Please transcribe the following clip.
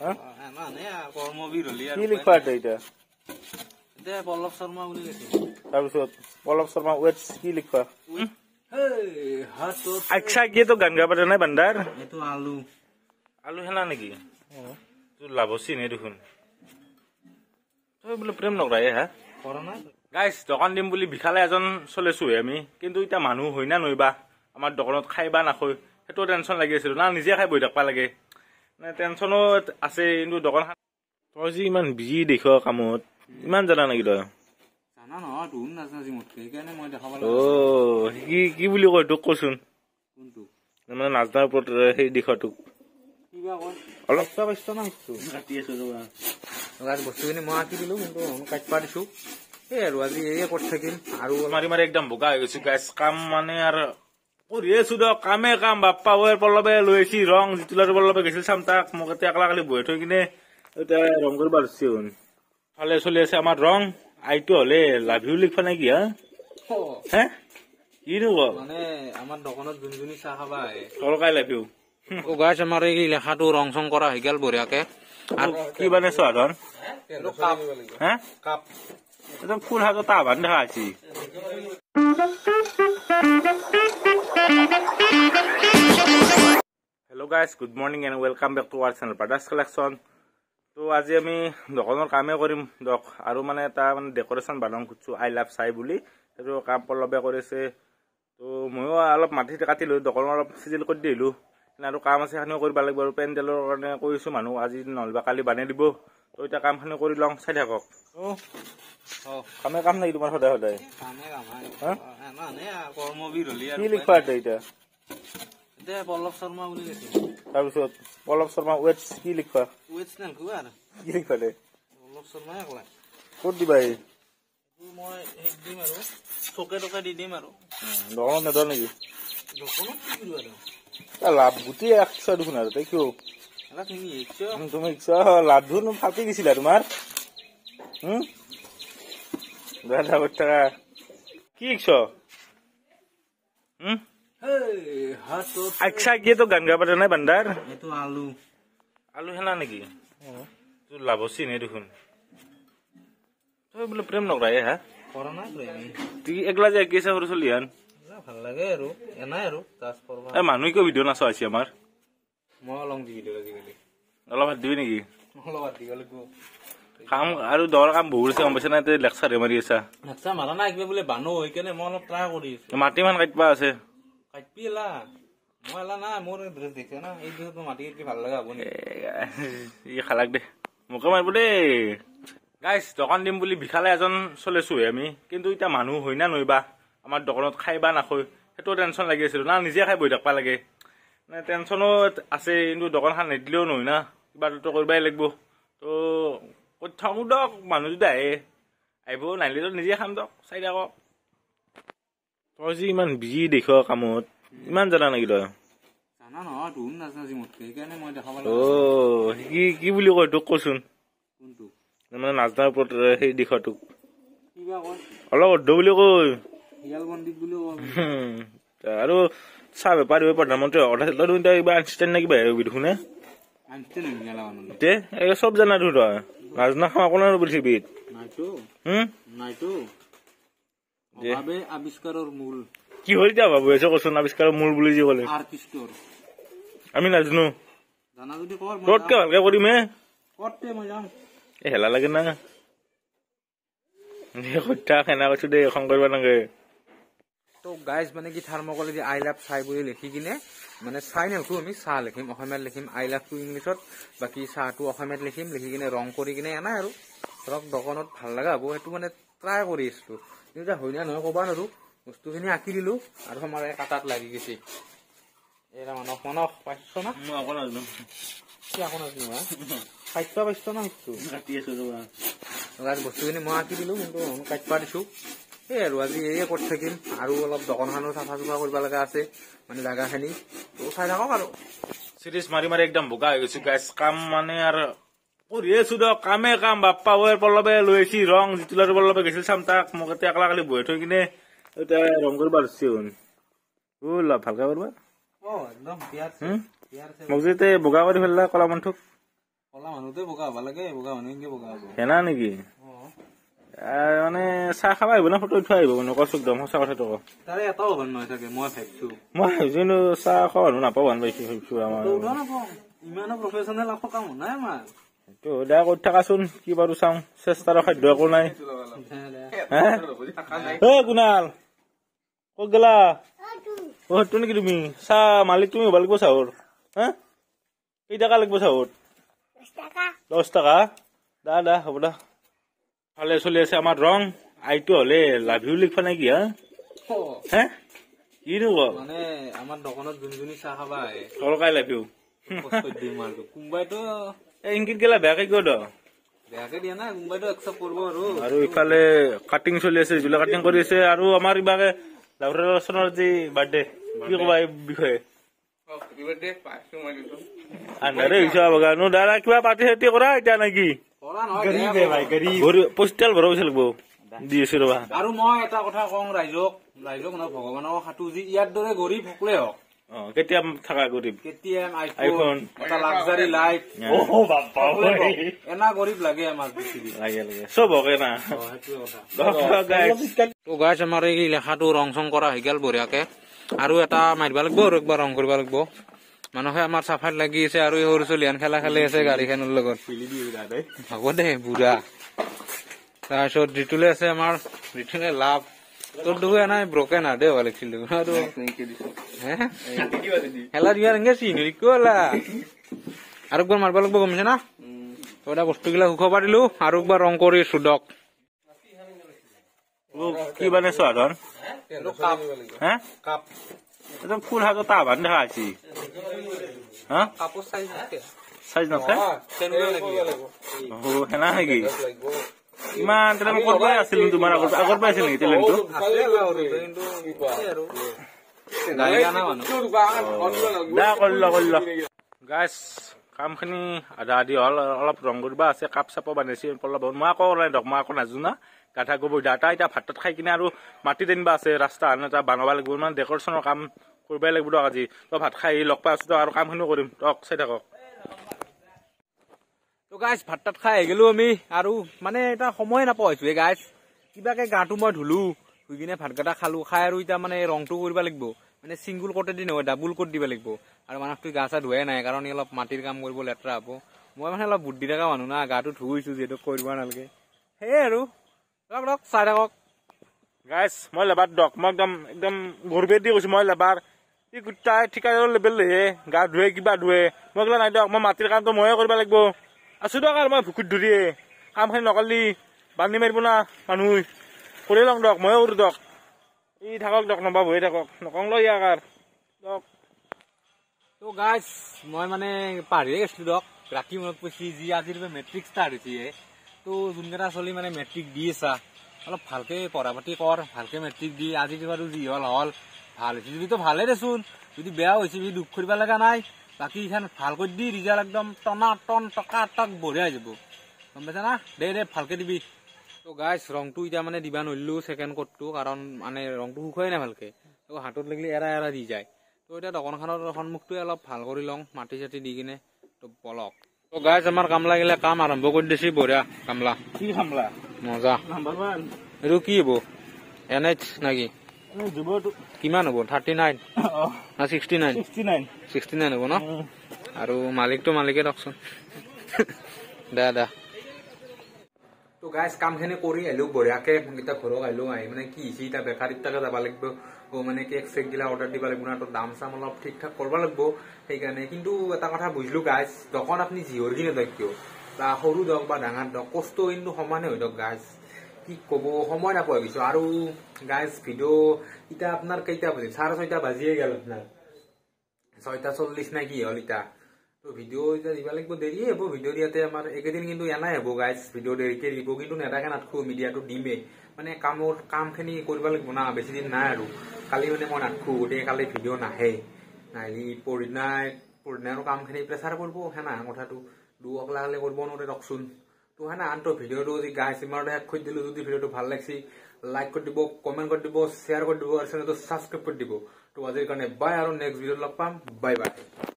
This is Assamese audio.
মানে কৰ্মবীৰ হলি আৰু কি লিখবা এটা দে পল্লৱ শৰ্মা বুলি লিখে তাৰপিছত পল্লৱ শৰ্মা ওয়েটস কি লিখবা হাতত আচ্ছা কি তো গান গাব নাই বান্দাৰ এইটো আলু আলু হেনা নেকি তোৰ লাভছি নে দেখোন তই বোলে প্ৰেম নকৰাই হা কৰা নাই গাইজ দোকান দিম বুলি বিশালে এজন চলেছো আমি কিন্তু এতিয়া মানুহ হয় না নৈবা আমাৰ দোকানত খাই বা নাখায় সেইটো টেনশ্যন লাগি আছিল না নিজে খাই বহি থাকবা লাগে মানে টেনশ্যনো আছে কিন্তু দোকান তই যে ইমান বিজি দেখ কামত ইমান জানা নেকি তই জানা নহয় তোৰ নাজানা যি মোতকে সেইকাৰণে মই দেখাব কি বুলি কয় তোক কচোন কোনটো মানে নাজনাৰ ওপৰত সেই দিশ তোক কিবা কয় অলপ পাইছ না কাটি আছো ৰবা বস্তুখিনি মই আঁকি দিলো কিন্তু কাটবা দিছো এই আৰু আজি এই কৰি থাকিম আৰু মাৰি মাৰি একদম বোকা হৈ গৈছো গাইছ কাম মানে আৰু কৰি আছো দিয়ক কামে কাম বাপ্পা পল্লৱে লৈ আহিছি ৰং জিতুলাৰ পল্লৱে গৈছিল চাম তাক মোক এতিয়া একলা কালি বহি থৈ কিনে এতিয়া ৰং কৰিব ধৰিছে ভালে চলি আছে আমাৰ ৰং আইটো হলে লাভ ইউ লিখবা নেকি হা কিনো ক মানে আমাৰ দোকানত যোনজনী চাহ খাবা আহে তলকাই লাভ ইউ গাইছ আমাৰ এই লেখাটো ৰং চং কৰা হৈ গেল বঢ়িয়াকে আৰু কি বানাইছ আধন হা কাপ একদম ফুল হাজত আহ্বান দেখা আছি hello' guys good morning and welcome back to our channel brothers collection তো আজি আমি দোকানৰ কামেই কৰিম দক আৰু মানে এটা মানে ডেকৰেশ্যন বনাম খুজিছো আই লাভ চাই বুলি সেইটো কাম পল্লৱে কৰিছে তো ময়ো অলপ মাটি কাটি লৈ দোকানৰ অলপ চিজিল কৰি দিলোঁ আৰু কাম আছে সেইখিনিও কৰিব লাগিব আৰু পেণ্ডেলৰ কাৰণে কৈছোঁ মানুহ আজি নহ'লে কালি বানাই দিব তো এতিয়া কামখিনি কৰি লওঁ চাই থাকক কামে কাম নাই তোমাৰ সদায় সদায় কৰ্মবীৰ হলি কি লিখবা এতিয়া দে পল্লৱ শৰ্মা বুলি লিখে তাৰপিছত পল্লৱ শৰ্মা ওয়েটস কি লিখবা ওয়েটছ নালকো আৰু কি লিখবা দে পল্লৱ শৰ্মা একলা ক'ত দিবা এই মই হেক দিম আৰু চকে টকে দি দিম আৰু দোকানত নেদা নেকি দোকানত কি কৰিবা আৰু লাভ গুটি একশ দেখোন আৰু তাই কিয় এটা তুমি তুমি লাভটো ফাটি দিছিলা তোমাৰ টাকা কি একশ আচ্ছা কি তো গান গাব নাই বান্দাৰ এইটো আলু আলু হেনা নেকি তোৰ লাভছি নে দেখোন তই বোলে প্ৰেম নকৰাই হা কৰা নাই তুই একলা যে একেছে সৰু চলি হান ভাল লাগে আৰু এনাই আৰু টাচ কৰবা মানুহ কিয় ভিডিঅ' নাচোৱা হৈছে আমাৰ মই অলপ দি দিলো আজিকালি অলপ হাত দিবি নেকি অলপ দি গ'লে কাম আৰু দৰ কাম বহুত আছে গম পাইছা না তই লেকচাৰহে মাৰি আছা লেকচাৰ মাৰা নাই কিবা বোলে বানো সেইকাৰণে মই অলপ ট্ৰাই কৰি আছো মাটি মান কাটবা আছে কাটবি এলা মই এলা নাই মোৰ ড্ৰেছ দেখিছে না এই ড্ৰেছটো মাটি কাটি ভাল লগা হ'ব নি ই খালাক দে মোকে মাৰিব দেই গাইজ দোকান দিম বুলি বিশালে এজন চলেছো আমি কিন্তু এতিয়া মানুহ হয় না নৈবা আমাৰ দোকানত খাই বা নাখায় সেইটো টেনশ্যন লাগি আছিল না নিজে খাই বহি থাকবা লাগে মানে টেনশ্যনো আছে কিন্তু দোকানখন নিদিলেও নহয় না কিবাটো কৰিবই লাগিব তো ক'ত থাকোঁ দক মানুহ যদি আহিব নাহিলেতো নিজে খাম দক চাই থাকক তই যে ইমান বিজি দেখ কামত ইমান জানা নেকি তই জানা নহয় তোৰ নাজানা যি মোতকে সেইকাৰণে মই দেখাব কি বুলি কয় তোক কচোন কোনটো মানে নাজনাৰ ওপৰত সেই দিশ তোক কিবা কয় অলপ অৰ্ধ বুলি কয় হিয়াল বন্দীত বুলি কয় আৰু চাহ বেপাৰ দিব প্ৰধানমন্ত্ৰী অৰ্ডাৰ কিবা আনষ্টেণ্ড নে কিবা দেখোন চব জানা তো তই নাজনা খাওঁ অকণমান পৃথিৱীত আৱিষ্কাৰৰ মূল কি হ'ল এতিয়া ভাবি আছো কচোন আৱিষ্কাৰৰ মূল বুলি যি ক'লে আমি নাজানো জানা যদি কৰ তোতকে ভালকে কৰিম মই যাম হেলা লাগে না সত্যা খানা কৈছো দেই এখন কৰিব নালাগে তো গাইজ মানে কি থাৰ্মকলে দি আই লাভ চাই বুলি লিখি কিনে মানে চাই নালকো আমি চাহ লিখিম অসমীয়াত লিখিম আই লাভটো ইংলিছত বাকী চাহটো অসমীয়াত লিখিম লিখি কিনে ৰং কৰি কিনে এনাই আৰু ধৰক দোকানত ভাল লগা হ'ব সেইটো মানে ট্ৰাই কৰি আছিলো কিন্তু হয় না নহয় ক'বা নোৱাৰো বস্তুখিনি আঁকি দিলো আৰু আমাৰ কাটাত লাগি গৈছে এৰা মানস পাইছ না মই অকণ নাজানো কি আকৌ নাজানো খাদ্য পাইছ না কাটি আছো ৰবা বস্তুখিনি মই আঁকি দিলো কিন্তু কাটবা দিছো এই আৰু আজি এই কৰি থাকিম আৰু অলপ দোকানখনো চাফা চুফা কৰিব লগা আছে মানে জাগাখিনি তো চাই থাকক আৰু চিৰিজ মাৰি মাৰি একদম বোকা হৈ গৈছো গাইছ কাম মানে আৰু কৰি আছো দিয়ক কামে কাম বাপ্পা পল্লৱে লৈ আহিছি ৰং জিতুলাৰ পল্লৱে গৈছিল চাম তাক মোক এতিয়া একলা কালি বহি থৈ কিনে এতিয়া ৰং কৰিব ধৰিছে ভালকে কৰবা মোক যে বোকা কৰি ফেললা কলা মন্থুক কলা মানুহতে বোকা হ'ব লাগে বোকা মানুহ কি বোকা হ'ব হেনা নেকি মানে চাহ খাব আহিব না ফটো উঠোৱা আহিব মানে কচোক দম সঁচা কথাটো ক তাৰে এটাও ভাল নহয় থাকে মই ভাবিছো মই ভাবিছো চাহ খোৱা মানুহ নাপাব হান পাইছো ভাবিছো আমাৰ ইমানো প্ৰফেচনেল আকৌ কাম নাই আমাৰ এইটো দয়া কৰি থাকাচোন কি বাৰু চাওঁ চেষ্টাৰ খাদ্য একো নাই কুণাল ক'ত গেলা সেইটো নেকি তুমি চাহ মালিক তুমি হ'ব লাগিব চাহৰ হা কেইটকা লাগিব চাহৰ 10 টকা দা হ'ব দা ভালে চলি আছে আমাৰ ৰং আইটো হলে লাভিও লিখবা নেকি হা কিনো ক মানে আমাৰ দোকানত যোনজনী চাহ খাবা আহে তলকাই লাভিও কোনোবাইতো ইংকিত গেলা বেয়াকে কিয় দ বেয়াকে দিয়া নাই কোনোবাইতো একচেপ্ট কৰিব আৰু ইফালে কাটিং চলি আছে জুলা কাটিং কৰি আছে আৰু আমাৰ ইবাকে লাভৰাচনৰ যি বাৰ্থডে কি কবা এই বিষয়ে আন্ধাৰে হৈছে বাগানো দাদা কিবা পাৰ্টি চাৰ্টি কৰা এতিয়া নেকি পষ্টেল ভৰাব লাগিব দি আছো ৰবা আৰু মই এটা কথা কওঁ ৰাইজক নহয় ভগৱানৰ সাটু যি ইয়াৰ দৰে গৰীব সকলোৱে হওক কেতিয়া থাকা গৰীব কেটিএম আইফোন এটা লাক্সাৰী লাইট এনা গৰীব লাগে আমাৰ লাগে চব হকে না তো গাইছ আমাৰ এই লেখাটো ৰং চং কৰা হৈ গেল বঢ়িয়াকে আৰু এটা মাৰিব লাগিব আৰু একবাৰ ৰং কৰিব লাগিব মানুহে আমাৰ চাফাত লাগি আছে আৰু এই সৰু চলিয়ান খেলা খেলি আছে গাড়ীখনৰ লগত হ'ব দে বুঢ়া তাৰপিছত ঋতুলে আছে আমাৰ ঋতুলে লাভ তোৰ দুখো নাই ব্ৰকে না দে ভাল লাগিছিল আৰু খেলা দিয়া এনেকে চিনি কলা আৰু একবাৰ মাৰিব লাগিব গমছে না তই বস্তুগিলা সুখ পাৰিলো আৰু একবাৰ ৰং কৰি চুদক কি বানাইছ আধন একদম ফুল হাজত আহ্বান দেখা আছি চাইজ নাছে সেনা নেকি ইমান তেনে ক'ত আছিল তোমাৰ আগত পাই আছিল নেকি টেলেণ্টটো গাইছ কামখিনি আধা আধি হল অলপ ৰং কৰিবা আছে কাপ চাপো বানাইছি মই আকৌ নাই দক মই আকৌ নাজো না গাঠা গোবৰ দাটা এতিয়া ভাত তাত খাই কিনে আৰু মাটি টানিবা আছে ৰাস্তা এটা বনাব লাগিব মানে ডেকৰেশ্যনৰ কাম কৰিবই লাগিব দক আজি তই ভাত খাই লগ পাই আছো আৰু কামখিনিও কৰিম তক চাই থাকক তো গাইছ ভাত তাত খাই আহি গেলো আমি আৰু মানে এটা সময় নাপাইছো গাইছ কিবাকে গাটো মই ধুলো ধুই কিনে ভাতকেইটা খালো খাই আৰু এতিয়া মানে ৰংটো কৰিব লাগিব মানে চিংগুল কোটেদি নহয় ডাবুল কোট দিব লাগিব আৰু মানুহটো গা চা ধুৱাই নাই কাৰণ অলপ মাটিৰ কাম কৰিব লেতেৰা হ'ব মই মানে অলপ বুদ্ধি থকা মানুহ না গাটো ধুইছো যিহেতু কৰিব নালাগে সেয়ে আৰু ৰক চাই থাকক গাইছ মই লেবাৰ দক মই একদম গৰ্বে দি কৈছো মই লেবাৰ ই গোটাই ঠিকাদাৰৰ লেবেল লেহে গা ধুৱে কিবা ধুৱে মই গ'লে নাই দিয়ক মই মাটিৰ কামটো ময়ে কৰিব লাগিব আছো দিয়ক আৰু মই ভুকুত ধৰিয়ে কামখিনি নকলি বান্ধি মাৰিব না মানুহ কৰি লওঁ দিয়ক ময়ে কৰো দিয়ক ই থাকক দিয়ক নবা বহি থাকক নকওঁ লৈ ইয়াক আৰু দিয়ক তো গাইছ মই মানে পাহৰিয়ে গৈছিলো দিয়ক ৰাতি মনত পৰিছে যি আজিৰ মেট্ৰিক ষ্টাৰ্ট হৈছে তো যোনকেইটা চলি মানে মেট্ৰিক দি আছা অলপ ভালকে পঢ়া পাতি কৰ ভালকে মেট্ৰিক দি আজি বাৰু যি হল ভাল হৈছে যদিতো ভালে দেচোন যদি বেয়া হৈছে যদি দুখ কৰিব লগা নাই বাকী এইখান ভালকৈ দি ৰিজাল্ট একদম টনা টন টকা টক বঢ়িয়া যাব গম পাইছা না দে ভালকে দিবি তো গাইছ ৰংটো এতিয়া মানে দিবা নোৱাৰিলো ছেকেণ্ড কোটটো কাৰণ মানে ৰংটো শুকাই নাই ভালকে তো হাতত লাগিলে এৰা দি যায় তো এতিয়া দোকানখনৰ সন্মুখটোৱে অলপ ভাল কৰি লওঁ মাটি চাটি দি কিনে তো বলক তো গাইছ আমাৰ কামলা গিলা কাম আৰম্ভ কৰি দিছি বঢ়িয়া কামলা কি কামলা মজা এইটো কি হব NH নাকি কিমান হ'ব 39 না 69 হ'ব ন আৰু মালিকটো মালিকে দকচোন দা তো গাইছ কামখিনি কৰি আহিলো বঢ়িয়াকে এতিয়া ঘৰত আহিলো আহি মানে কি হৈছে এতিয়া বেকাৰীত তাকে যাব লাগিব মানে কেক চেক গিলা অৰ্ডাৰ দিব লাগিব না তো দাম চাম অলপ ঠিক ঠাক কৰিব লাগিব সেইকাৰণে কিন্তু এটা কথা বুজিলো গাইছ দোকান আপুনি যিহৰ কিনে দিয়ক কিয় বা সৰু দক বা ডাঙৰ দক কষ্ট কিন্তু সমানে হৈ দিয়ক গাইছ কি কব সময় নাপাই গৈছো আৰু গাইছ ভিডিঅ' এতিয়া আপোনাৰ কেইটা বাজি 6:30 বাজিয়ে গেল আপোনাৰ 6:40 না কি হল এতিয়া তো ভিডিঅ' এতিয়া দিব লাগিব দেৰিয়ে হ'ব ভিডিঅ' দিয়াতে আমাৰ একেদিন কিন্তু এনাই হ'ব গাইছ ভিডিঅ' দেৰিকে দিব কিন্তু নেদাকে নাথাকো মিডিয়াটো দিমে মানে কামখিনি কৰিব লাগিব না বেছি দিন নাই আৰু কালি মানে মই নাথাকো গতিকে কালি ভিডিঅ' নাহে নাহিলে পৰদিনাৰ কামখিনি প্ৰেছাৰ কৰিব হেনা কথাটো অকলে অকলে কৰিব নোৱাৰে ৰকচোন তো হেনা আনটো ভিডিঅ'টো যদি গাইছ ইমানতে শেষ কৰি দিলো যদি ভিডিঅ'টো ভাল লাগছি লাইক কৰি দিব কমেণ্ট কৰি দিব শ্বেয়াৰ কৰি দিব আৰু চেনেলটো ছাবস্ক্ৰাইব কৰি দিব তো আজিৰ কাৰণে বাই আৰু নেক্সট ভিডিঅ'ত লগ পাম বাই